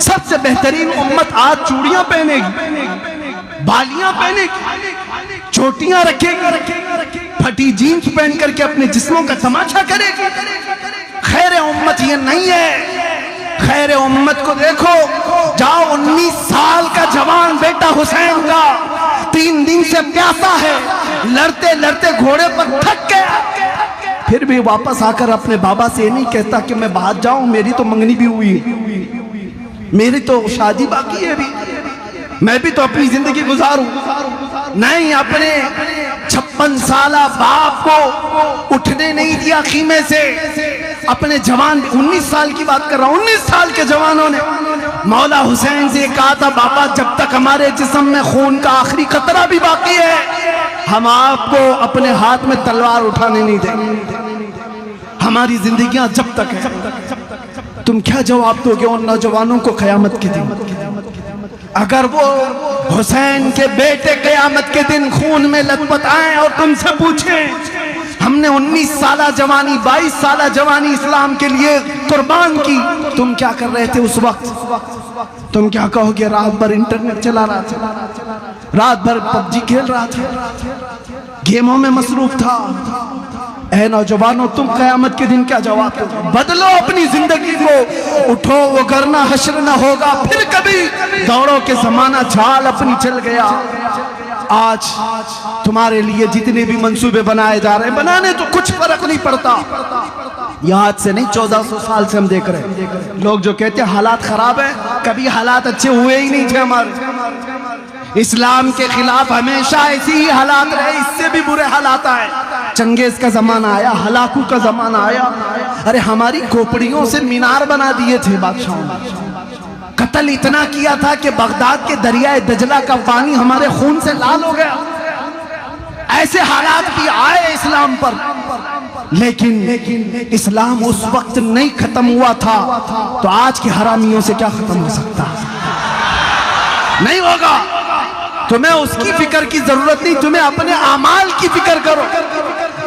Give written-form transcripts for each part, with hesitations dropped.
سب سے بہترین امت آج چوڑیاں پہنے گی، بالیاں پہنے گی، چوٹیاں رکھے گی، پھٹی جینس پہن کر کے اپنے جسموں کا تماشا کرے گی۔ خیر امت یہ نہیں ہے۔ خیر امت کو دیکھو، جاؤ 19 سال کا جوان بیٹا حسین کا 3 دن سے پیاسا ہے، لڑتے لڑتے گھوڑے پر تھک گیا، پھر بھی واپس آ کر اپنے بابا سے یہ نہیں کہتا کہ میں باہر جاؤں، میری تو منگنی بھی ہوئی، میری تو شادی باقی ہے بھی، میں بھی تو اپنی زندگی گزاروں۔ نہیں، اپنے 56 سالہ باپ کو اٹھنے نہیں دیا خیمے سے۔ اپنے جوان 19 سال کی بات کر رہا ہوں، 19 سال کے جوانوں نے مولا حسین سے کہا تھا بابا جب تک ہمارے جسم میں خون کا آخری قطرہ بھی باقی ہے ہم آپ کو اپنے ہاتھ میں تلوار اٹھانے نہیں دیں گے، ہماری زندگیاں جب تک ہیں۔ تم کیا جواب دو گے ان نوجوانوں کو قیامت کے دن؟ اگر وہ حسین کے بیٹے قیامت کے دن خون میں لت پت آئیں اور تم سے پوچھیں ہم نے 19 سالہ جوانی 22 سالہ جوانی اسلام کے لیے قربان کی، تم کیا کر رہے تھے اس وقت؟ تم کیا کہو گے؟ رات بھر انٹرنیٹ چلا رہا تھا، رات بھر پب جی کھیل رہا تھا، گیموں میں مصروف تھا۔ اے نوجوانوں، تم قیامت کے دن کیا جواب دو؟ بدلو اپنی زندگی کو، اٹھو وگرنہ حشر نہ ہوگا پھر کبھی، دوڑو کہ زمانہ جھال اپنی چل گیا۔ آج تمہارے لیے جتنے بھی منصوبے بنائے جا رہے ہیں، بنانے تو کچھ فرق نہیں پڑتا، یہ آج سے نہیں 1400 سال سے ہم دیکھ رہے ہیں۔ لوگ جو کہتے ہیں حالات خراب ہیں، کبھی حالات اچھے ہوئے ہی نہیں تھے ہمارے۔ اسلام کے خلاف ہمیشہ ایسی ہی حالات رہے، اس سے بھی برے حالات آئے۔ چنگیز کا زمانہ آیا، ہلاکو کا زمانہ آیا، ارے ہماری کھوپڑیوں سے مینار بنا دیے تھے بادشاہوں نے، قتل اتنا کیا تھا کہ بغداد کے دریائے دجلہ کا پانی ہمارے خون سے لال ہو گیا۔ ایسے حالات بھی آئے اسلام پر، لیکن اسلام اس وقت نہیں ختم ہوا تھا تو آج کے حرامیوں سے کیا ختم ہو سکتا؟ نہیں ہوگا۔ تمہیں اس کی فکر کی ضرورت نہیں، تمہیں اپنے اعمال کی فکر کرو۔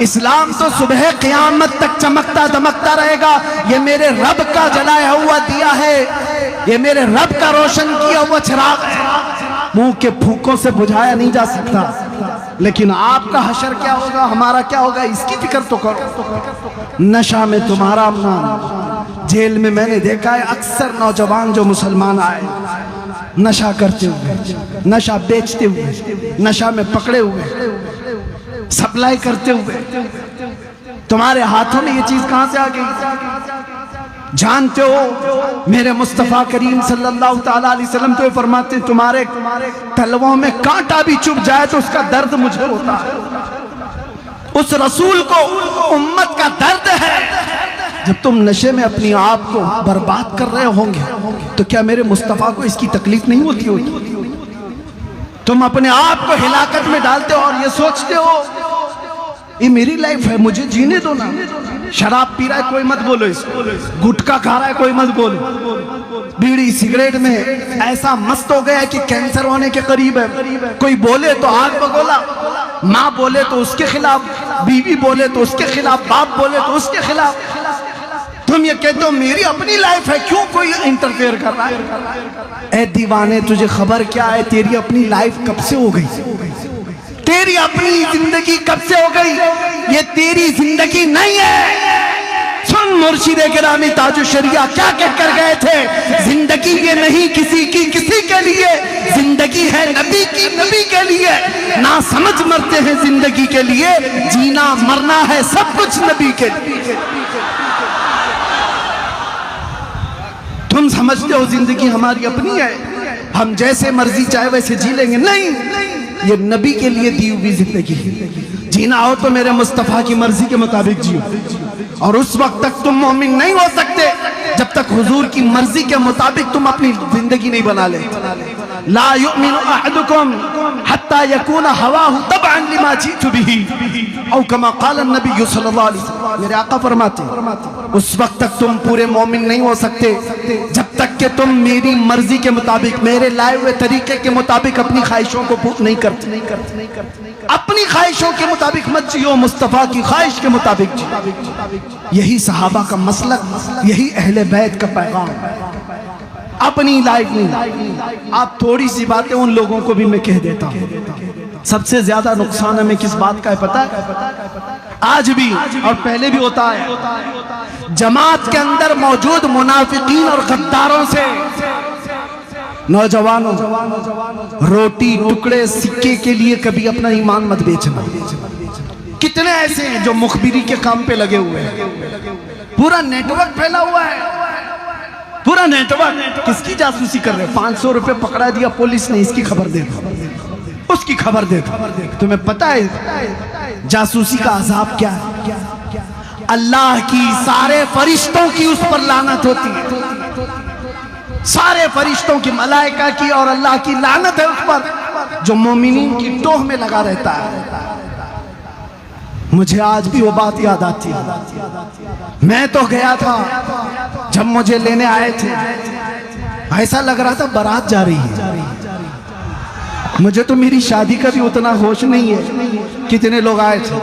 اسلام تو صبح قیامت تک چمکتا دمکتا رہے گا، یہ میرے رب کا جلایا ہوا دیا ہے، یہ میرے رب کا روشن کیا ہوا چراغ ہے، منہ کے پھونکوں سے بجھایا نہیں جا سکتا۔ لیکن آپ کا حشر کیا ہوگا، ہمارا کیا ہوگا، اس کی فکر تو کرو۔ نشہ میں تمہارا نام، جیل میں میں نے دیکھا ہے اکثر نوجوان جو مسلمان آئے نشہ کرتے ہوئے، نشہ بیچتے ہوئے، نشہ میں پکڑے ہوئے، سپلائی کرتے ہوئے۔ تمہارے ہاتھوں میں یہ چیز کہاں سے آ گئی؟ جانتے ہو میرے مصطفیٰ کریم صلی اللہ تعالیٰ علیہ وسلم تو فرماتے ہیں تمہارے تلووں میں کانٹا بھی چبھ جائے تو اس کا درد مجھے ہوتا ہے۔ اس رسول کو امت کا درد ہے۔ جب تم نشے میں اپنی آپ کو برباد کر رہے ہوں گے تو کیا میرے مصطفیٰ کو اس کی تکلیف نہیں ہوتی ہوگی؟ تم اپنے آپ کو ہلاکت میں ڈالتے ہو اور یہ سوچتے ہو یہ میری لائف ہے، مجھے جینے دو نا۔ شراب پی رہا ہے کوئی مت بولو، اس گٹکا کھا رہا ہے کوئی مت بولو، بیڑی سگریٹ میں ایسا مست ہو گیا ہے کہ کینسر ہونے کے قریب ہے، کوئی بولے تو آگ بگولا، ماں بولے تو اس کے خلاف، بیوی بولے تو اس کے خلاف، باپ بولے تو اس کے خلاف۔ تم یہ کہتے ہو میری اپنی لائف ہے، کیوں کوئی انٹرفیئر کر رہا ہے؟ اے دیوانے، تجھے خبر کیا ہے تیری اپنی لائف کب سے ہو گئی؟ تیری اپنی زندگی کب سے ہو گئی؟ یہ تیری زندگی نہیں ہے۔ سن مرشد گرامی تاج الشریعہ کیا کہہ کر گئے تھے، زندگی یہ نہیں کسی کی کسی کے لیے، زندگی ہے نبی کی نبی کے لیے۔ نہ سمجھ مرتے ہیں زندگی کے لیے، جینا مرنا ہے سب کچھ نبی کے لیے۔ تم سمجھتے ہو زندگی ہماری اپنی ہے، ہم جیسے مرضی چاہے ویسے جی لیں گے؟ نہیں، یہ نبی کے لیے دی ہوئی زندگی ہے۔ جینا ہو تو میرے مصطفیٰ کی مرضی کے مطابق جیو، اور اس وقت تک تم مومن نہیں ہو سکتے جب تک حضور کی مرضی کے مطابق تم اپنی زندگی نہیں بنا لے۔ لا یؤمن احدکم حتی یکون ہواہ تبعا لما جئت بہ، او کما قال النبی صلی اللہ علیہ وسلم۔ میرے آقا فرماتے اس وقت تک تم پورے مومن نہیں ہو سکتے جب تک کہ تم میری مرضی کے مطابق، میرے لائے ہوئے طریقے کے مطابق اپنی خواہشوں کو پورا نہیں کرتے۔ اپنی خواہشوں کے مطابق مت جیو، مصطفیٰ کی خواہش کے مطابق جیو۔ یہی صحابہ کا مسلک، یہی اہل بیت کا پیغام۔ اپنی لائف نہیں. آپ تھوڑی سی باتیں ان لوگوں کو بھی میں کہہ دیتا ہوں. سب سے زیادہ نقصان ہمیں کس بات کا ہے پتہ ہے؟ آج بھی اور پہلے بھی ہوتا ہے, جماعت کے اندر موجود منافقین اور غداروں سے نوجوانوں روٹی ٹکڑے سکے کے لیے کبھی اپنا ایمان مت بیچنا. کتنے ایسے ہیں جو مخبری کے کام پہ لگے ہوئے ہیں, پورا نیٹ ورک پھیلا ہوا ہے, پورا نیٹ ورک. کس کی جاسوسی کر رہے ہیں؟ 500 روپے پکڑا دیا پولیس نے, اس کی خبر دے دو, اس کی خبر دے دو. تمہیں پتہ ہے جاسوسی کا عذاب کیا ہے؟ اللہ کی سارے فرشتوں کی اس پر لعنت ہوتی ہے, سارے فرشتوں کی, ملائکہ کی, اور اللہ کی لعنت ہے اس پر جو مومنین کی ٹوہ میں لگا رہتا ہے. مجھے آج بھی وہ بات یاد آتی ہے. میں تو گیا تھا, جب مجھے لینے آئے تھے ایسا لگ رہا تھا بارات جا رہی ہے. مجھے تو میری شادی کا بھی اتنا ہوش نہیں ہے کتنے لوگ آئے تھے,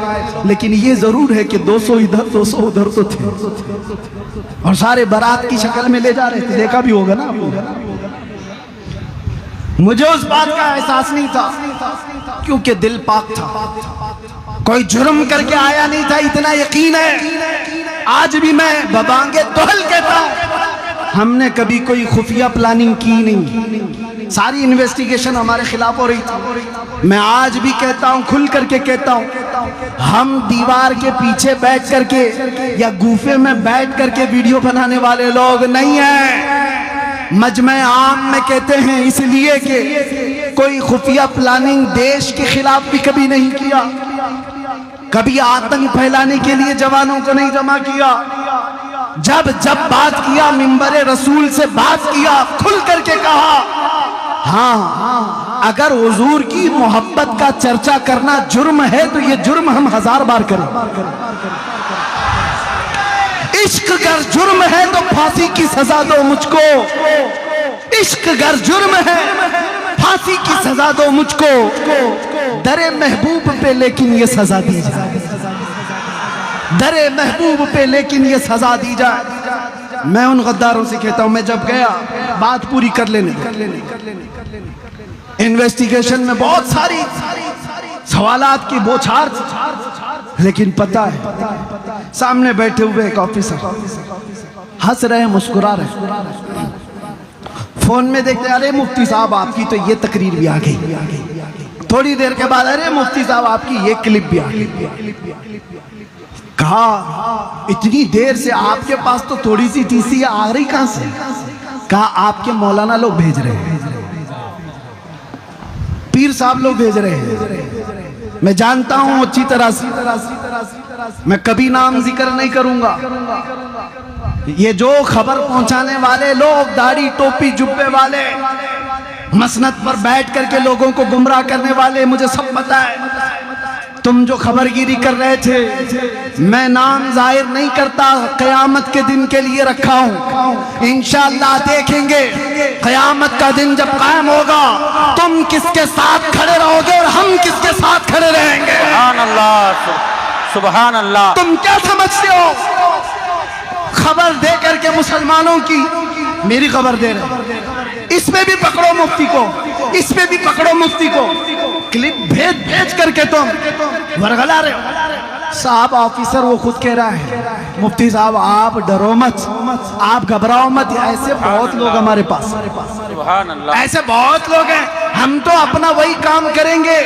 لیکن یہ ضرور ہے کہ 200 ادھر 200 ادھر تو تھے, اور سارے بارات کی شکل میں لے جا رہے تھے. دیکھا بھی ہوگا نا. مجھے اس بات کا احساس نہیں تھا کیونکہ دل پاک تھا, کوئی جرم کر کے آیا نہیں تھا, اتنا یقین ہے. آج بھی میں ببانگے دہل کہتا ہوں, ہم نے کبھی کوئی خفیہ پلاننگ کی نہیں, ساری انویسٹیگیشن ہمارے خلاف ہو رہی تھی. میں آج بھی کہتا ہوں, کھل کر کے کہتا ہوں, ہم دیوار کے پیچھے بیٹھ کر کے یا گوفے میں بیٹھ کر کے ویڈیو بنانے والے لوگ نہیں ہیں. مجمع عام میں کہتے ہیں اس لیے کہ کوئی خفیہ پلاننگ دیش کے خلاف بھی کبھی نہیں کیا, کبھی آتنک پھیلانے کے لیے جوانوں کو نہیں جمع کیا. جب بات کیا منبر رسول سے بات کیا, کھل کر کے کہا ہاں اگر حضور کی محبت کا چرچا کرنا جرم ہے تو یہ جرم ہم 1000 بار کریں. عشق گر جرم ہے تو پھانسی کی سزا دو مجھ کو, عشق گر جرم ہے پھانسی کی سزا دو مجھ کو, در محبوب پہ لیکن یہ سزا دی جائے, در محبوب پہ لیکن یہ سزا دی جائے. میں ان غداروں سے کہتا ہوں, میں جب گیا بات پوری کر لینے دے. انویسٹیگیشن میں بہت ساری سوالات کی بوچھار, لیکن پتہ ہے سامنے بیٹھے ہوئے ایک آفیسر ہنس رہے مسکرا رہے, فون میں دیکھتے ارے مفتی صاحب آپ کی تو یہ تقریر بھی آ گئی, تھوڑی دیر کے بعد ارے مفتی صاحب آپ کی یہ کلپ بھی آ گئی. کہا اتنی دیر سے آپ کے پاس تو تھوڑی سی ٹی آ رہی کہاں سے؟ کہا آپ کے مولانا لوگ بھیج رہے ہیں, پیر صاحب لوگ بھیج رہے ہیں. میں جانتا ہوں اچھی طرح سے, میں کبھی نام ذکر نہیں کروں گا. یہ جو خبر پہنچانے والے لوگ, داڑھی ٹوپی جبے والے, مسند پر بیٹھ کر کے لوگوں کو گمراہ کرنے والے, مجھے سب پتہ ہے. تم جو خبر گیری کر رہے تھے, میں نام ظاہر نہیں کرتا, قیامت کے دن کے لیے رکھا ہوں. انشاءاللہ دیکھیں گے قیامت کا دن جب قائم ہوگا تم کس کے ساتھ کھڑے رہو گے اور ہم کس کے ساتھ کھڑے رہیں گے. سبحان اللہ, سبحان اللہ. تم کیا سمجھتے ہو خبر دے کر کے مسلمانوں کی؟ میری خبر دے رہے, اس میں بھی پکڑو مفتی کو, اس میں بھی پکڑو مفتی کو. کلپ بھیج کر کے تم ورغلا رہے ہو. صاحب آفیسر وہ خود کہہ رہا ہے مفتی صاحب آپ ڈرو مت, آپ گھبراؤ مت. ایسے بہت لوگ ہمارے پاس, سبحان اللہ, ایسے بہت لوگ ہیں. ہم تو اپنا وہی کام کریں گے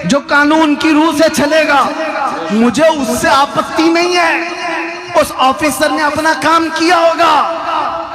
جو قانون کی روح سے چلے گا. مجھے اس سے آپتی نہیں ہے, اس آفیسر نے اپنا کام کیا ہوگا,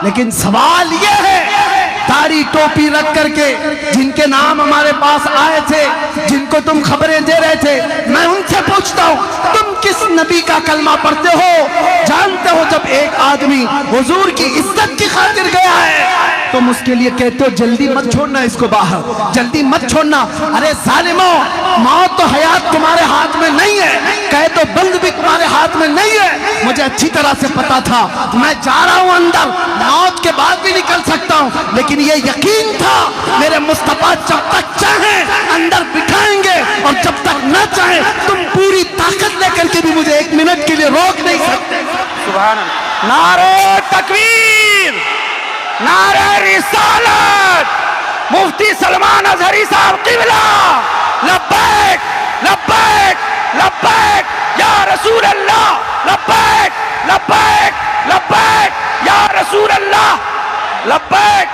لیکن سوال یہ ہے داڑھی ٹوپی رکھ کر کے جن کے نام ہمارے پاس آئے تھے, جن کو تم خبریں دے رہے تھے, میں ان سے پوچھتا ہوں تم کس نبی کا کلمہ پڑھتے ہو؟ جانتے ہو جب ایک آدمی حضور کی عزت کی خاطر گیا ہے تم اس کے لیے کہتے ہو جلدی مت چھوڑنا اس کو باہر, جلدی مت چھوڑنا. ارے ظالموں, موت تو حیات تمہارے ہاتھ میں نہیں ہے, قید و بند بھی تمہارے ہاتھ میں نہیں ہے. مجھے اچھی طرح سے پتا تھا میں جا رہا ہوں اندر, موت کے بعد بھی نکل سکتا ہوں, لیکن یہ یقین تھا میرے مصطفیٰ جب تک چاہیں اندر بٹھائیں گے, اور جب تک نہ چاہیں تم پوری طاقت لے کر کے بھی مجھے 1 منٹ کے لیے روک نہیں سکتے. سبحان اللہ. نعرہ تکبیر, نعرہ رسالت مفتی سلمان اظہری صاحب قبلہ لبیک لبیک لبیک یا رسول اللہ لبیک لبیک لبیک یا رسول اللہ لبیک.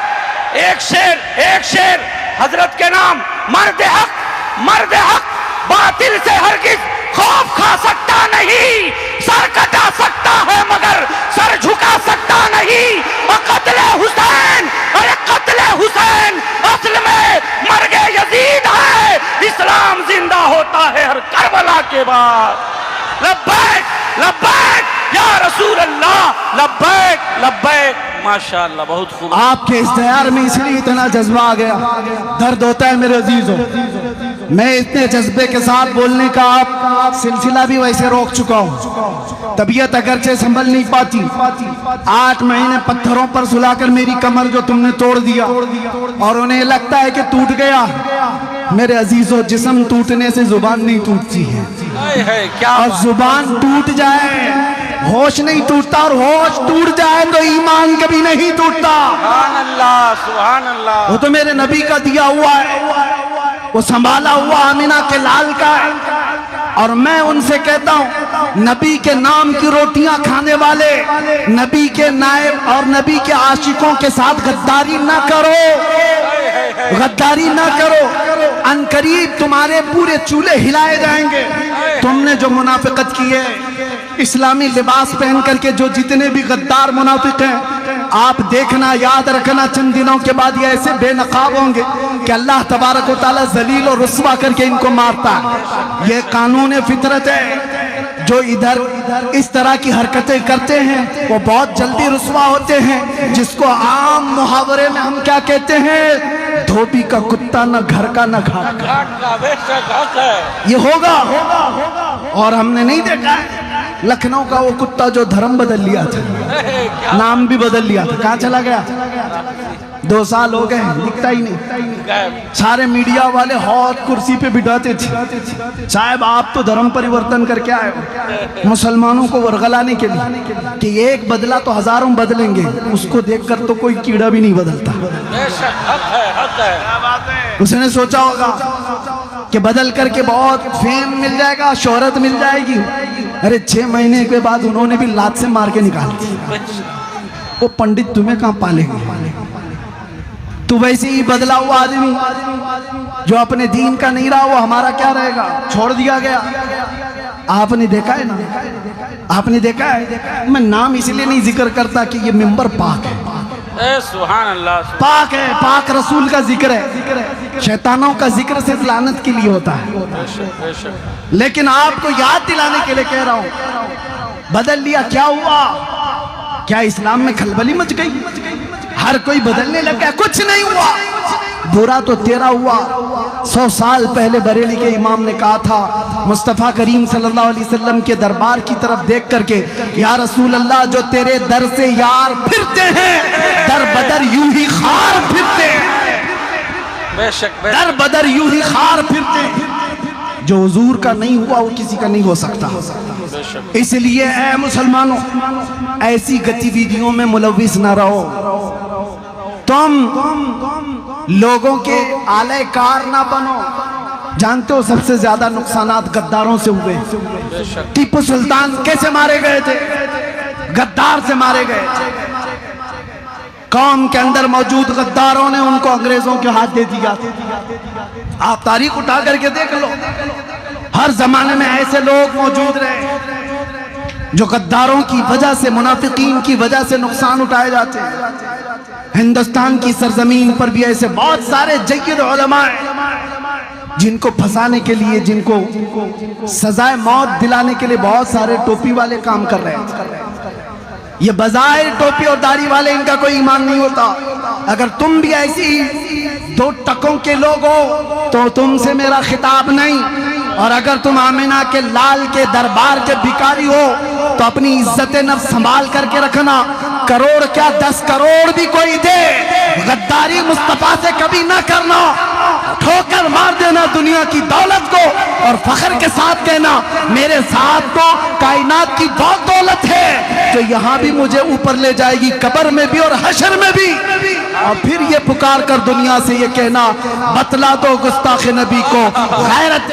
ایک شیر حضرت کے نام. مرد حق باطل سے ہرگز خوف کھا سکتا نہیں, سر کٹا سکتا ہے مگر سر جھکا سکتا نہیں. اور قتل حسین, ارے قتل حسین اصل میں مرگ یزید ہے, اسلام زندہ ہوتا ہے ہر کربلا کے بعد. لبیک لبیک یا رسول اللہ لبیک لبیک. ماشاءاللہ بہت خوب. آپ کے اشتہار میں اس لیے اتنا جذبہ آ گیا, درد ہوتا ہے میرے عزیزوں. میں اتنے جذبے کے ساتھ بولنے کا آپ سلسلہ بھی ویسے روک چکا ہوں. طبیعت اگرچہ سنبھل نہیں پاتی, 8 مہینے پتھروں پر سلا کر میری کمر جو تم نے توڑ دیا اور انہیں لگتا ہے کہ ٹوٹ گیا. میرے عزیزوں, جسم ٹوٹنے سے زبان نہیں ٹوٹتی ہے, اور زبان ٹوٹ جائے ہوش نہیں ٹوٹتا, اور ہوش ٹوٹ جائے تو ایمان کبھی نہیں ٹوٹتا. سبحان اللہ سبحان اللہ. وہ تو میرے نبی کا دیا ہوا ہے, وہ سنبھالا ہوا آمینہ کے لال کا ہے. اور میں ان سے کہتا ہوں, نبی کے نام کی روٹیاں کھانے والے, نبی کے نائب اور نبی کے عاشقوں کے ساتھ غداری نہ کرو, غداری نہ کرو. ان قریب تمہارے پورے چولہے ہلائے جائیں گے. تم نے جو منافقت کی ہے, اسلامی لباس پہن کر کے جو جتنے بھی غدار منافق ہیں, آپ دیکھنا یاد رکھنا, چند دنوں کے بعد یہ ایسے بے نقاب ہوں گے کہ اللہ تبارک و تعالیٰ ذلیل اور رسوا کر کے ان کو مارتا ہے. یہ قانون فطرت ہے. جو ادھر اس طرح کی حرکتیں کرتے ہیں وہ بہت جلدی رسوا ہوتے ہیں, جس کو عام محاورے میں ہم کیا کہتے ہیں, دھوبی کا کتا نہ گھر کا نہ گھاٹ کا. یہ ہوگا. اور ہم نے نہیں دیکھا ہے لکھنؤ کا وہ کتا جو دھرم بدل لیا تھا, نام بھی بدل لیا تھا, کہاں چلا گیا؟ 2 سال ہو گئے, دکھتا ہی نہیں. سارے میڈیا والے ہاتھ کرسی پہ بٹھاتے تھے, صاحب آپ تو دھرم پریورتن کر کے آئے ہو مسلمانوں کو ورغلانے کے لیے, کہ ایک بدلا تو ہزاروں بدلیں گے. اس کو دیکھ کر تو کوئی کیڑا بھی نہیں بدلتا. اس نے سوچا ہوگا کہ بدل کر کے بہت فیم مل جائے گا, شہرت مل جائے گی. ارے 6 مہینے کے بعد انہوں نے بھی لات سے مار کے نکال دی. وہ پنڈت تمہیں کہاں پالے گا؟ تو ویسے ہی بدلا ہوا آدمی جو اپنے دین کا نہیں رہا, وہ ہمارا کیا رہے گا؟ چھوڑ دیا گیا. آپ نے دیکھا ہے نا, آپ نے دیکھا ہے. میں نام اس لیے نہیں ذکر کرتا کہ یہ منبر پاک ہے, سبحان اللہ, پاک ہے, پاک رسول کا ذکر ہے. شیطانوں کا ذکر صرف لعنت کے لیے ہوتا ہے. لیکن آپ کو یاد دلانے کے لیے کہہ رہا ہوں, بدل لیا. کیا ہوا؟ کیا اسلام میں کھلبلی مچ گئی؟ ہر کوئی بدلنے لگا؟ کچھ نہیں ہوا. برا تو تیرا ہوا. 100 سال پہلے بریلی کے امام نے کہا تھا مصطفیٰ کریم صلی اللہ علیہ وسلم کے دربار کی طرف دیکھ کر کے, یا رسول اللہ, جو تیرے در سے یار پھرتے ہیں در بدر یوں ہی خار پھرتے ہیں, بے شک در بدر یوں ہی خار پھرتے ہیں. جو حضور کا نہیں ہوا وہ کسی کا نہیں ہو سکتا. اس لیے اے مسلمانوں, ایسی گتی ویڈیوں میں ملوث نہ رہو. تم لوگوں کے آلے کار نہ بنو. جانتے ہو سب سے زیادہ نقصانات غداروں سے ہوئے. ٹیپو سلطان کیسے مارے گئے تھے؟ غدار سے مارے گئے. قوم کے اندر موجود غداروں نے ان کو انگریزوں کے ہاتھ دے دیا. آپ تاریخ اٹھا کر کے دیکھ لو, ہر زمانے میں ایسے لوگ موجود رہے جو غداروں کی وجہ سے, منافقین کی وجہ سے نقصان اٹھائے جاتے ہیں. ہندوستان کی سرزمین پر بھی ایسے بہت سارے جید علماء ہیں جن کو پھنسانے کے لیے, جن کو سزائے موت دلانے کے لیے بہت سارے ٹوپی والے کام کر رہے ہیں. یہ بظاہر ٹوپی اور داڑھی والے, ان کا کوئی ایمان نہیں ہوتا. اگر تم بھی ایسی 2 ٹکوں کے لوگ ہو تو تم سے میرا خطاب نہیں. اور اگر تم آمینہ کے لال کے دربار کے بھکاری ہو تو اپنی عزت نفس سنبھال کر کے رکھنا. کروڑ کیا 10 کروڑ بھی کوئی دے, غداری مصطفیٰ سے کبھی نہ کرنا، ٹھوکر مار دینا دنیا کی دولت کو اور فخر کے ساتھ کہنا میرے ساتھ تو کائنات کی بہت دولت ہے جو یہاں بھی مجھے اوپر لے جائے گی، قبر میں بھی اور حشر میں بھی۔ اور پھر یہ پکار کر دنیا سے یہ کہنا بتلا دو گستاخ نبی کو غیرت